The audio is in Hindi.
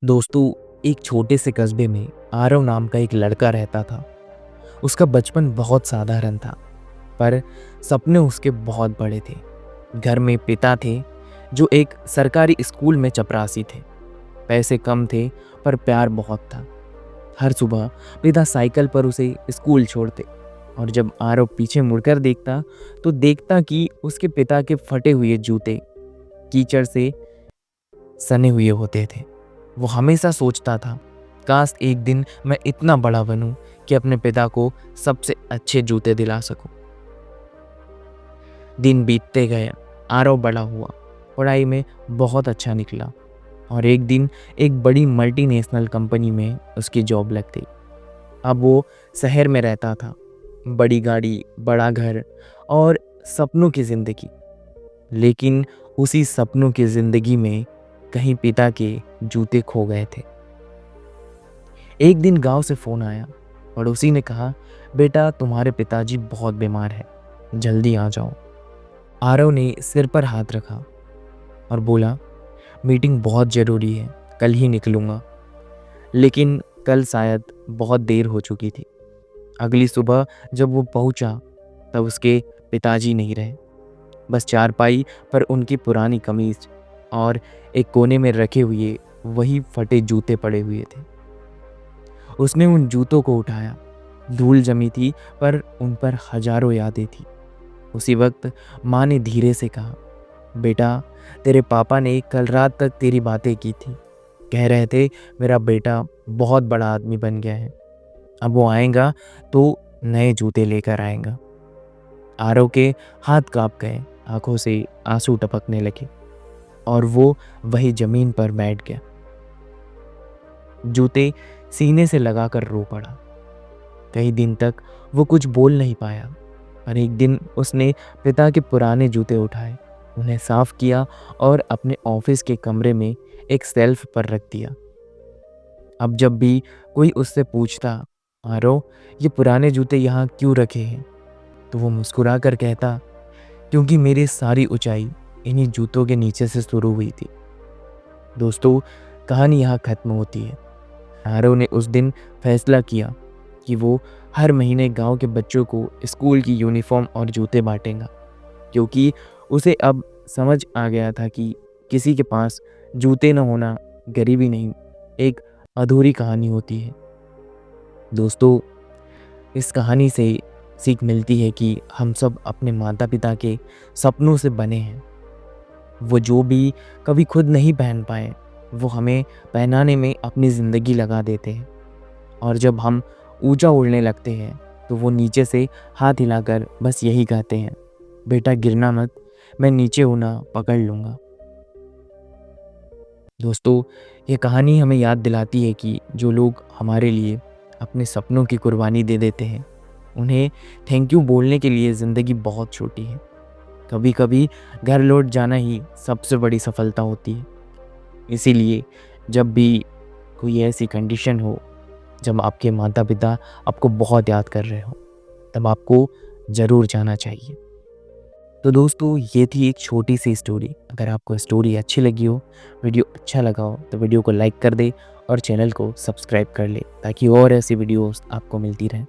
दोस्तों, एक छोटे से कस्बे में आरव नाम का एक लड़का रहता था। उसका बचपन बहुत साधारण था, पर सपने उसके बहुत बड़े थे। घर में पिता थे जो एक सरकारी स्कूल में चपरासी थे। पैसे कम थे पर प्यार बहुत था। हर सुबह पिता साइकिल पर उसे स्कूल छोड़ते और जब आरव पीछे मुड़कर देखता तो देखता कि उसके पिता के फटे हुए जूते कीचड़ से सने हुए होते थे। वो हमेशा सोचता था, काश एक दिन मैं इतना बड़ा बनूं कि अपने पिता को सबसे अच्छे जूते दिला सकूं। दिन बीतते गए, आरव बड़ा हुआ, पढ़ाई में बहुत अच्छा निकला और एक दिन एक बड़ी मल्टीनेशनल कंपनी में उसकी जॉब लग गई। अब वो शहर में रहता था, बड़ी गाड़ी, बड़ा घर और सपनों की जिंदगी। लेकिन उसी सपनों की जिंदगी में कहीं पिता के जूते खो गए थे। एक दिन गांव से फोन आया। पड़ोसी ने कहा, बेटा तुम्हारे पिताजी बहुत बीमार है, जल्दी आ जाओ। आरव ने सिर पर हाथ रखा और बोला, मीटिंग बहुत ज़रूरी है, कल ही निकलूंगा। लेकिन कल शायद बहुत देर हो चुकी थी। अगली सुबह जब वो पहुंचा तब उसके पिताजी नहीं रहे। बस चारपाई पर उनकी पुरानी कमीज और एक कोने में रखे हुए वही फटे जूते पड़े हुए थे। उसने उन जूतों को उठाया। धूल जमी थी पर उन पर हजारों यादें थी। उसी वक्त माँ ने धीरे से कहा, बेटा तेरे पापा ने कल रात तक तेरी बातें की थी। कह रहे थे मेरा बेटा बहुत बड़ा आदमी बन गया है, अब वो आएगा तो नए जूते लेकर आएगा। आरव के हाथ कांप गए, आंखों से आंसू टपकने लगे और वो वही जमीन पर बैठ गया, जूते सीने से लगाकर रो पड़ा। कई दिन तक वो कुछ बोल नहीं पाया, पर एक दिन उसने पिता के पुराने जूते उठाए, उन्हें साफ किया और अपने ऑफिस के कमरे में एक शेल्फ पर रख दिया। अब जब भी कोई उससे पूछता, आरव ये पुराने जूते यहाँ क्यों रखे हैं, तो वो मुस्कुरा कर कहता, क्योंकि मेरी सारी ऊंचाई इन्हीं जूतों के नीचे से शुरू हुई थी। दोस्तों, कहानी यहाँ खत्म होती है। आरव ने उस दिन फैसला किया कि वो हर महीने गांव के बच्चों को स्कूल की यूनिफॉर्म और जूते बांटेगा, क्योंकि उसे अब समझ आ गया था कि किसी के पास जूते न होना गरीबी नहीं, एक अधूरी कहानी होती है। दोस्तों, इस कहानी से सीख मिलती है कि हम सब अपने माता पिता के सपनों से बने हैं। वो जो भी कभी खुद नहीं पहन पाए, वो हमें पहनाने में अपनी ज़िंदगी लगा देते हैं। और जब हम ऊंचा उड़ने लगते हैं तो वो नीचे से हाथ हिलाकर बस यही कहते हैं, बेटा गिरना मत, मैं नीचे हूं ना, पकड़ लूँगा। दोस्तों, ये कहानी हमें याद दिलाती है कि जो लोग हमारे लिए अपने सपनों की कुर्बानी दे देते हैं, उन्हें थैंक यू बोलने के लिए ज़िंदगी बहुत छोटी है। कभी कभी घर लौट जाना ही सबसे बड़ी सफलता होती है। इसीलिए जब भी कोई ऐसी कंडीशन हो जब आपके माता पिता आपको बहुत याद कर रहे हो, तब आपको ज़रूर जाना चाहिए। तो दोस्तों, ये थी एक छोटी सी स्टोरी। अगर आपको स्टोरी अच्छी लगी हो, वीडियो अच्छा लगा हो, तो वीडियो को लाइक कर दे और चैनल को सब्सक्राइब कर ले, ताकि और ऐसी वीडियोस आपको मिलती रहें।